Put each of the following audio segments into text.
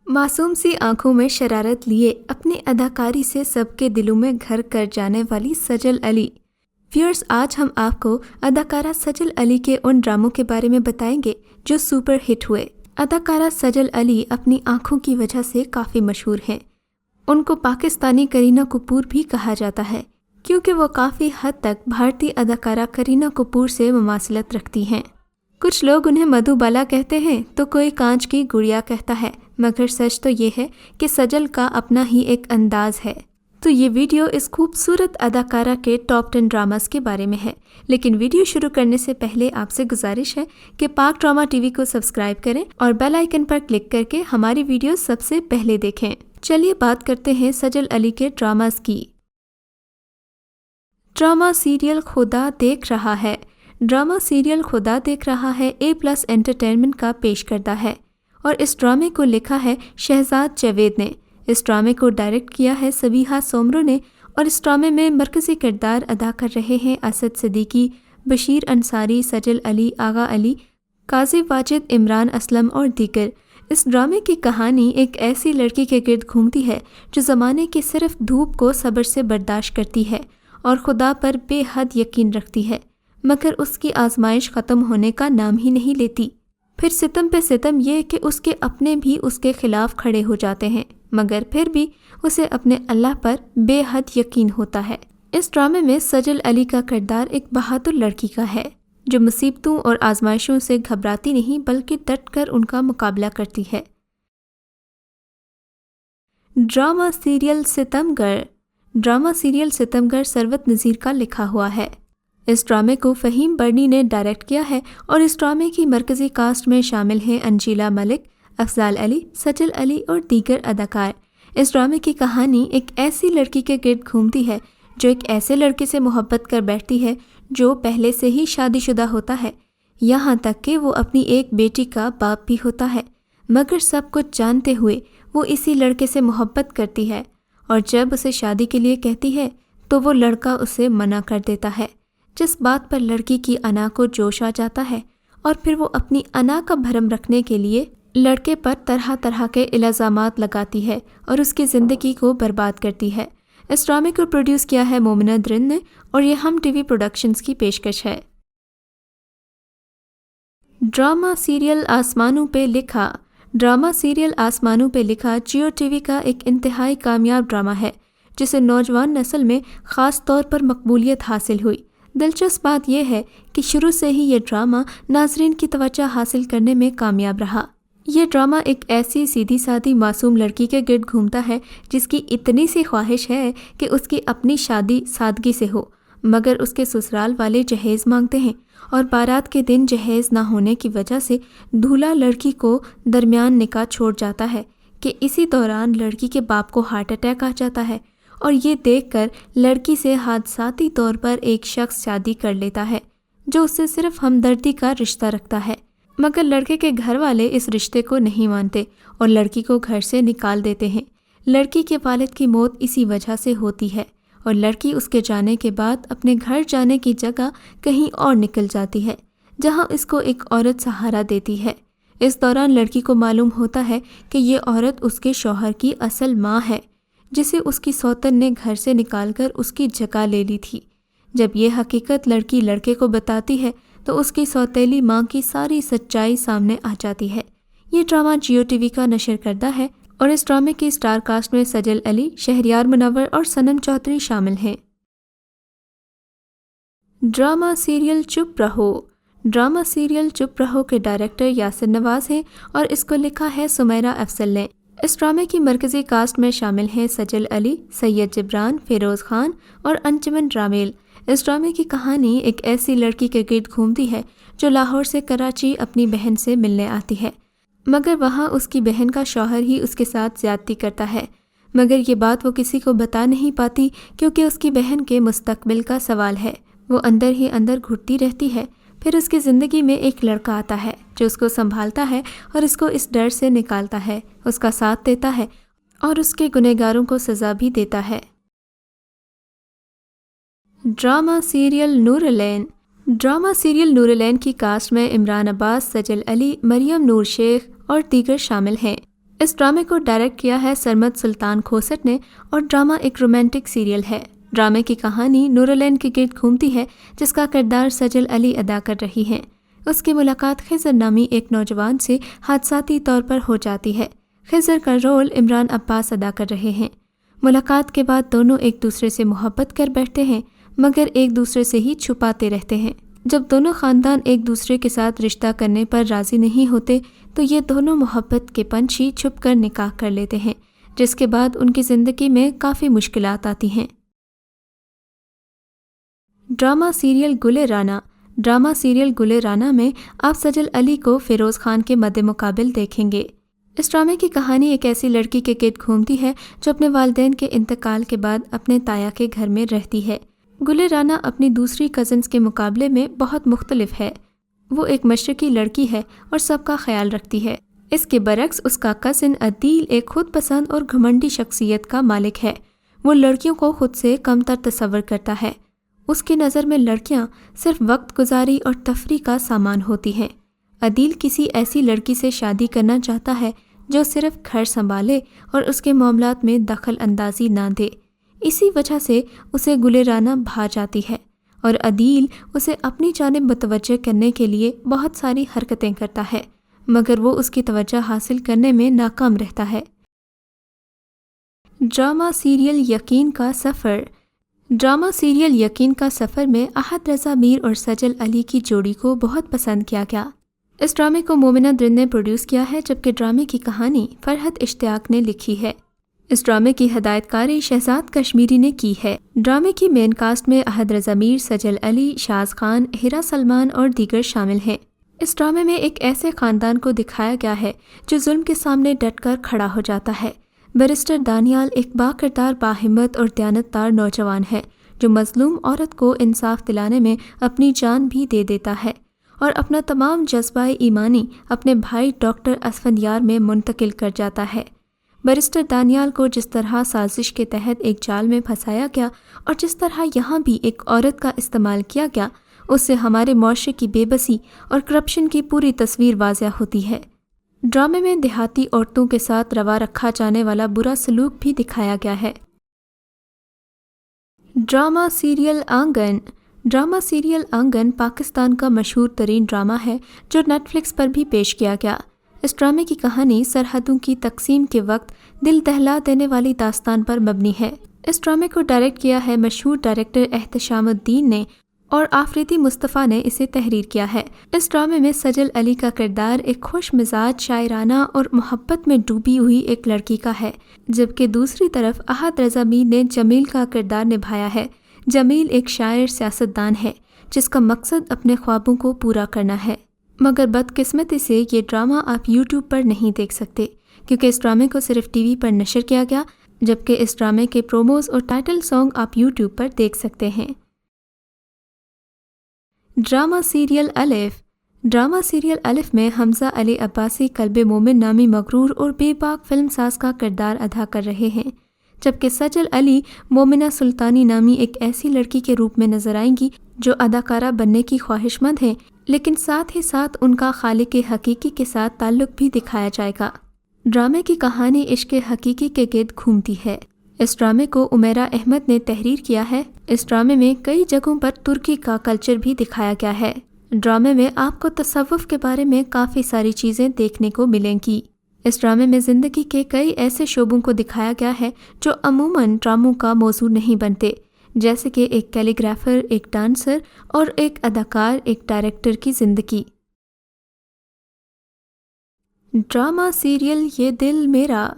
معصوم سی آنکھوں میں شرارت لیے اپنی اداکاری سے سب کے دلوں میں گھر کر جانے والی سجل علی۔ ویورز، آج ہم آپ کو اداکارہ سجل علی کے ان ڈراموں کے بارے میں بتائیں گے جو سپر ہٹ ہوئے۔ اداکارہ سجل علی اپنی آنکھوں کی وجہ سے کافی مشہور ہیں۔ ان کو پاکستانی کرینہ کپور بھی کہا جاتا ہے کیونکہ وہ کافی حد تک بھارتی اداکارہ کرینہ کپور سے مماثلت رکھتی ہیں۔ کچھ لوگ انہیں مدھو بالا کہتے ہیں تو کوئی کانچ کی گڑیا کہتا ہے، مگر سچ تو یہ ہے کہ سجل کا اپنا ہی ایک انداز ہے۔ تو یہ ویڈیو اس خوبصورت اداکارہ کے ٹاپ 10 ڈراماز کے بارے میں ہے، لیکن ویڈیو شروع کرنے سے پہلے آپ سے گزارش ہے کہ پاک ڈراما ٹی وی کو سبسکرائب کریں اور بیل آئیکن پر کلک کر کے ہماری ویڈیو سب سے پہلے دیکھیں۔ چلیے بات کرتے ہیں سجل علی کے ڈراماز کی۔ ڈرامہ سیریل خدا دیکھ رہا ہے۔ ڈرامہ سیریل خدا دیکھ رہا ہے A+ انٹرٹینمنٹ کا پیش کردہ ہے اور اس ڈرامے کو لکھا ہے شہزاد جاوید نے۔ اس ڈرامے کو ڈائریکٹ کیا ہے سبیحہ سومرو نے اور اس ڈرامے میں مرکزی کردار ادا کر رہے ہیں اسد صدیقی، بشیر انصاری، سجل علی، آغا علی، کاظم واجد، عمران اسلم اور دیگر۔ اس ڈرامے کی کہانی ایک ایسی لڑکی کے گرد گھومتی ہے جو زمانے کی صرف دھوپ کو صبر سے برداشت کرتی ہے اور خدا پر بے حد یقین رکھتی ہے، مگر اس کی آزمائش ختم ہونے کا نام ہی نہیں لیتی۔ پھر ستم پہ ستم یہ کہ اس کے اپنے بھی اس کے خلاف کھڑے ہو جاتے ہیں، مگر پھر بھی اسے اپنے اللہ پر بے حد یقین ہوتا ہے۔ اس ڈرامے میں سجل علی کا کردار ایک بہادر لڑکی کا ہے جو مصیبتوں اور آزمائشوں سے گھبراتی نہیں بلکہ ڈٹ کر ان کا مقابلہ کرتی ہے۔ ڈرامہ سیریل ستم گر۔ ڈرامہ سیریل ستم گر ثروت نذیر کا لکھا ہوا ہے۔ اس ڈرامے کو فہیم برنی نے ڈائریکٹ کیا ہے اور اس ڈرامے کی مرکزی کاسٹ میں شامل ہیں انجیلا ملک، افضال علی، سجل علی اور دیگر اداکار۔ اس ڈرامے کی کہانی ایک ایسی لڑکی کے گرد گھومتی ہے جو ایک ایسے لڑکے سے محبت کر بیٹھتی ہے جو پہلے سے ہی شادی شدہ ہوتا ہے، یہاں تک کہ وہ اپنی ایک بیٹی کا باپ بھی ہوتا ہے، مگر سب کچھ جانتے ہوئے وہ اسی لڑکے سے محبت کرتی ہے اور جب اسے شادی کے لیے کہتی ہے تو وہ لڑکا اسے منع کر دیتا ہے، جس بات پر لڑکی کی انا کو جوش آ جاتا ہے اور پھر وہ اپنی انا کا بھرم رکھنے کے لیے لڑکے پر طرح طرح کے الزامات لگاتی ہے اور اس کی زندگی کو برباد کرتی ہے۔ اس ڈرامے کو پروڈیوس کیا ہے مومنہ درند نے اور یہ ہم ٹی وی پروڈکشنز کی پیشکش ہے۔ ڈرامہ سیریل آسمانوں پہ لکھا۔ ڈرامہ سیریل آسمانوں پہ لکھا جیو ٹی وی کا ایک انتہائی کامیاب ڈرامہ ہے جسے نوجوان نسل میں خاص طور پر مقبولیت حاصل ہوئی۔ دلچسپ بات یہ ہے کہ شروع سے ہی یہ ڈرامہ ناظرین کی توجہ حاصل کرنے میں کامیاب رہا۔ یہ ڈرامہ ایک ایسی سیدھی سادھی معصوم لڑکی کے گرد گھومتا ہے جس کی اتنی سی خواہش ہے کہ اس کی اپنی شادی سادگی سے ہو، مگر اس کے سسرال والے جہیز مانگتے ہیں اور بارات کے دن جہیز نہ ہونے کی وجہ سے دولہا لڑکی کو درمیان نکاح چھوڑ جاتا ہے کہ اسی دوران لڑکی کے باپ کو ہارٹ اٹیک آ جاتا ہے اور یہ دیکھ کر لڑکی سے حادثاتی طور پر ایک شخص شادی کر لیتا ہے جو اس سے صرف ہمدردی کا رشتہ رکھتا ہے، مگر لڑکے کے گھر والے اس رشتے کو نہیں مانتے اور لڑکی کو گھر سے نکال دیتے ہیں۔ لڑکی کے والد کی موت اسی وجہ سے ہوتی ہے اور لڑکی اس کے جانے کے بعد اپنے گھر جانے کی جگہ کہیں اور نکل جاتی ہے جہاں اس کو ایک عورت سہارا دیتی ہے۔ اس دوران لڑکی کو معلوم ہوتا ہے کہ یہ عورت اس کے شوہر کی اصل ماں ہے جسے اس کی سوتن نے گھر سے نکال کر اس کی جگہ لے لی تھی۔ جب یہ حقیقت لڑکی لڑکے کو بتاتی ہے تو اس کی سوتیلی ماں کی ساری سچائی سامنے آ جاتی ہے۔ یہ ڈرامہ جیو ٹی وی کا نشر کردہ ہے اور اس ڈرامے کی سٹار کاسٹ میں سجل علی، شہریار منور اور صنم چودھری شامل ہیں۔ ڈرامہ سیریل چپ رہو۔ ڈرامہ سیریل چپ رہو کے ڈائریکٹر یاسر نواز ہیں اور اس کو لکھا ہے سمیرہ افضل نے۔ اس ڈرامے کی مرکزی کاسٹ میں شامل ہیں سجل علی، سید جبران، فیروز خان اور انجمن رامیل۔ اس ڈرامے کی کہانی ایک ایسی لڑکی کے گرد گھومتی ہے جو لاہور سے کراچی اپنی بہن سے ملنے آتی ہے، مگر وہاں اس کی بہن کا شوہر ہی اس کے ساتھ زیادتی کرتا ہے، مگر یہ بات وہ کسی کو بتا نہیں پاتی کیونکہ اس کی بہن کے مستقبل کا سوال ہے۔ وہ اندر ہی اندر گھٹتی رہتی ہے۔ پھر اس کی زندگی میں ایک لڑکا آتا ہے جو اس کو سنبھالتا ہے اور اس کو اس ڈر سے نکالتا ہے، اس کا ساتھ دیتا ہے اور اس کے گنہگاروں کو سزا بھی دیتا ہے۔ ڈرامہ سیریل نور العین۔ ڈرامہ سیریل نور العین کی کاسٹ میں عمران عباس، سجل علی، مریم نور شیخ اور دیگر شامل ہیں۔ اس ڈرامے کو ڈائریکٹ کیا ہے سرمد سلطان کھوسٹ نے اور ڈرامہ ایک رومانٹک سیریل ہے۔ ڈرامے کی کہانی نورالین کے گرد گھومتی ہے جس کا کردار سجل علی ادا کر رہی ہیں۔ اس کی ملاقات خضر نامی ایک نوجوان سے حادثاتی طور پر ہو جاتی ہے۔ خضر کا رول عمران عباس ادا کر رہے ہیں۔ ملاقات کے بعد دونوں ایک دوسرے سے محبت کر بیٹھتے ہیں مگر ایک دوسرے سے ہی چھپاتے رہتے ہیں۔ جب دونوں خاندان ایک دوسرے کے ساتھ رشتہ کرنے پر راضی نہیں ہوتے تو یہ دونوں محبت کے پنچھی چھپ کر نکاح کر لیتے ہیں، جس کے بعد ان کی زندگی میں کافی مشکلات آتی ہیں۔ ڈرامہ سیریل گل رانا۔ ڈرامہ سیریل گل رانا میں آپ سجل علی کو فیروز خان کے مد مقابل دیکھیں گے۔ اس ڈرامے کی کہانی ایک ایسی لڑکی کے گرد گھومتی ہے جو اپنے والدین کے انتقال کے بعد اپنے تایا کے گھر میں رہتی ہے۔ گل رانا اپنی دوسری کزنز کے مقابلے میں بہت مختلف ہے۔ وہ ایک مشرقی لڑکی ہے اور سب کا خیال رکھتی ہے۔ اس کے برعکس اس کا کزن عدیل ایک خود پسند اور گھمنڈی شخصیت کا مالک ہے۔ وہ لڑکیوں کو خود سے کم تر تصور کرتا ہے۔ اس کی نظر میں لڑکیاں صرف وقت گزاری اور تفریح کا سامان ہوتی ہیں۔ عدیل کسی ایسی لڑکی سے شادی کرنا چاہتا ہے جو صرف گھر سنبھالے اور اس کے معاملات میں دخل اندازی نہ دے۔ اسی وجہ سے اسے گل رانا بھا جاتی ہے اور عدیل اسے اپنی جانب متوجہ کرنے کے لیے بہت ساری حرکتیں کرتا ہے مگر وہ اس کی توجہ حاصل کرنے میں ناکام رہتا ہے۔ ڈرامہ سیریل یقین کا سفر۔ ڈرامہ سیریل یقین کا سفر میں احد رضا میر اور سجل علی کی جوڑی کو بہت پسند کیا گیا۔ اس ڈرامے کو مومنہ درد نے پروڈیوس کیا ہے جبکہ ڈرامے کی کہانی فرحت اشتیاق نے لکھی ہے۔ اس ڈرامے کی ہدایت کاری شہزاد کشمیری نے کی ہے۔ ڈرامے کی مین کاسٹ میں احد رضا میر، سجل علی، شاز خان، ہیرا سلمان اور دیگر شامل ہیں۔ اس ڈرامے میں ایک ایسے خاندان کو دکھایا گیا ہے جو ظلم کے سامنے ڈٹ کر کھڑا ہو جاتا ہے۔ بیرسٹر دانیال ایک با کردار، باہمت اور دیانتدار نوجوان ہے جو مظلوم عورت کو انصاف دلانے میں اپنی جان بھی دے دیتا ہے اور اپنا تمام جذبہ ایمانی اپنے بھائی ڈاکٹر اسفندیار میں منتقل کر جاتا ہے۔ بیرسٹر دانیال کو جس طرح سازش کے تحت ایک جال میں پھنسایا گیا اور جس طرح یہاں بھی ایک عورت کا استعمال کیا گیا، اس سے ہمارے معاشرے کی بے بسی اور کرپشن کی پوری تصویر واضح ہوتی ہے۔ ڈرامے میں دیہاتی عورتوں کے ساتھ روا رکھا جانے والا برا سلوک بھی دکھایا گیا ہے۔ ڈرامہ سیریل آنگن۔ ڈرامہ سیریل آنگن پاکستان کا مشہور ترین ڈرامہ ہے جو نیٹ فلکس پر بھی پیش کیا گیا۔ اس ڈرامے کی کہانی سرحدوں کی تقسیم کے وقت دل دہلا دینے والی داستان پر مبنی ہے۔ اس ڈرامے کو ڈائریکٹ کیا ہے مشہور ڈائریکٹر احتشام الدین نے اور آفریدی مصطفیٰ نے اسے تحریر کیا ہے۔ اس ڈرامے میں سجل علی کا کردار ایک خوش مزاج، شاعرانہ اور محبت میں ڈوبی ہوئی ایک لڑکی کا ہے، جبکہ دوسری طرف احد رضا میر نے جمیل کا کردار نبھایا ہے۔ جمیل ایک شاعر، سیاستدان ہے جس کا مقصد اپنے خوابوں کو پورا کرنا ہے، مگر بدقسمتی سے یہ ڈرامہ آپ یوٹیوب پر نہیں دیکھ سکتے کیونکہ اس ڈرامے کو صرف ٹی وی پر نشر کیا گیا، جبکہ اس ڈرامے کے پروموز اور ٹائٹل سانگ آپ یوٹیوب پر دیکھ سکتے ہیں۔ ڈرامہ سیریل الف۔ ڈرامہ سیریل الف میں حمزہ علی عباسی قلب مومن نامی مغرور اور بے باک فلم ساز کا کردار ادا کر رہے ہیں، جبکہ سجل علی مومنہ سلطانی نامی ایک ایسی لڑکی کے روپ میں نظر آئیں گی جو اداکارہ بننے کی خواہش مند ہیں، لیکن ساتھ ہی ساتھ ان کا خالق حقیقی کے ساتھ تعلق بھی دکھایا جائے گا۔ ڈرامے کی کہانی عشق حقیقی کے گرد گھومتی ہے۔ اس ڈرامے کو عمیرہ احمد نے تحریر کیا ہے۔ اس ڈرامے میں کئی جگہوں پر ترکی کا کلچر بھی دکھایا گیا ہے۔ ڈرامے میں آپ کو تصوف کے بارے میں کافی ساری چیزیں دیکھنے کو ملیں گی۔ اس ڈرامے میں زندگی کے کئی ایسے شعبوں کو دکھایا گیا ہے جو عموماً ڈراموں کا موضوع نہیں بنتے، جیسے کہ ایک کیلیگرافر، ایک ڈانسر اور ایک اداکار، ایک ڈائریکٹر کی زندگی۔ ڈرامہ سیریل یہ دل میرا۔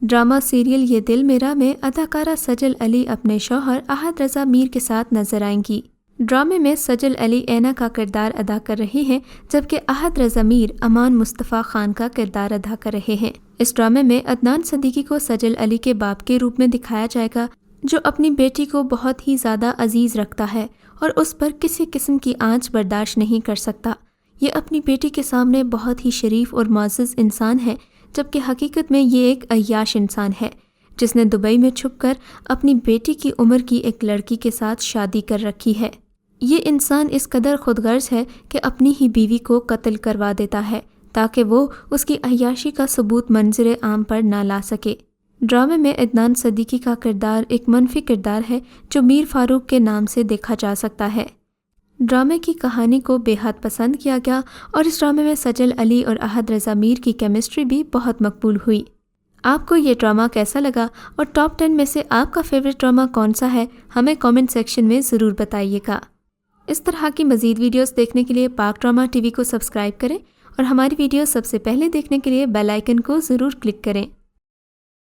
ڈرامہ سیریل یہ دل میرا میں اداکارہ سجل علی اپنے شوہر احد رضا میر کے ساتھ نظر آئیں گی۔ ڈرامے میں سجل علی اینا کا کردار ادا کر رہی ہیں، جبکہ احد رضا میر امان مصطفیٰ خان کا کردار ادا کر رہے ہیں۔ اس ڈرامے میں عدنان صدیقی کو سجل علی کے باپ کے روپ میں دکھایا جائے گا جو اپنی بیٹی کو بہت ہی زیادہ عزیز رکھتا ہے اور اس پر کسی قسم کی آنچ برداشت نہیں کر سکتا۔ یہ اپنی بیٹی کے سامنے بہت ہی شریف اور معزز انسان ہے، جبکہ حقیقت میں یہ ایک عیاش انسان ہے جس نے دبئی میں چھپ کر اپنی بیٹی کی عمر کی ایک لڑکی کے ساتھ شادی کر رکھی ہے۔ یہ انسان اس قدر خود غرض ہے کہ اپنی ہی بیوی کو قتل کروا دیتا ہے تاکہ وہ اس کی عیاشی کا ثبوت منظر عام پر نہ لا سکے۔ ڈرامے میں عدنان صدیقی کا کردار ایک منفی کردار ہے جو میر فاروق کے نام سے دیکھا جا سکتا ہے۔ ڈرامے کی کہانی کو بے حد پسند کیا گیا اور اس ڈرامے میں سجل علی اور احد رضا میر کی کیمسٹری بھی بہت مقبول ہوئی۔ آپ کو یہ ڈرامہ کیسا لگا اور ٹاپ 10 میں سے آپ کا فیوریٹ ڈرامہ کون سا ہے، ہمیں کامنٹ سیکشن میں ضرور بتائیے گا۔ اس طرح کی مزید ویڈیوز دیکھنے کے لیے پاک ڈرامہ ٹی وی کو سبسکرائب کریں اور ہماری ویڈیو سب سے پہلے دیکھنے کے لیے بیل آئیکن کو ضرور کلک کریں۔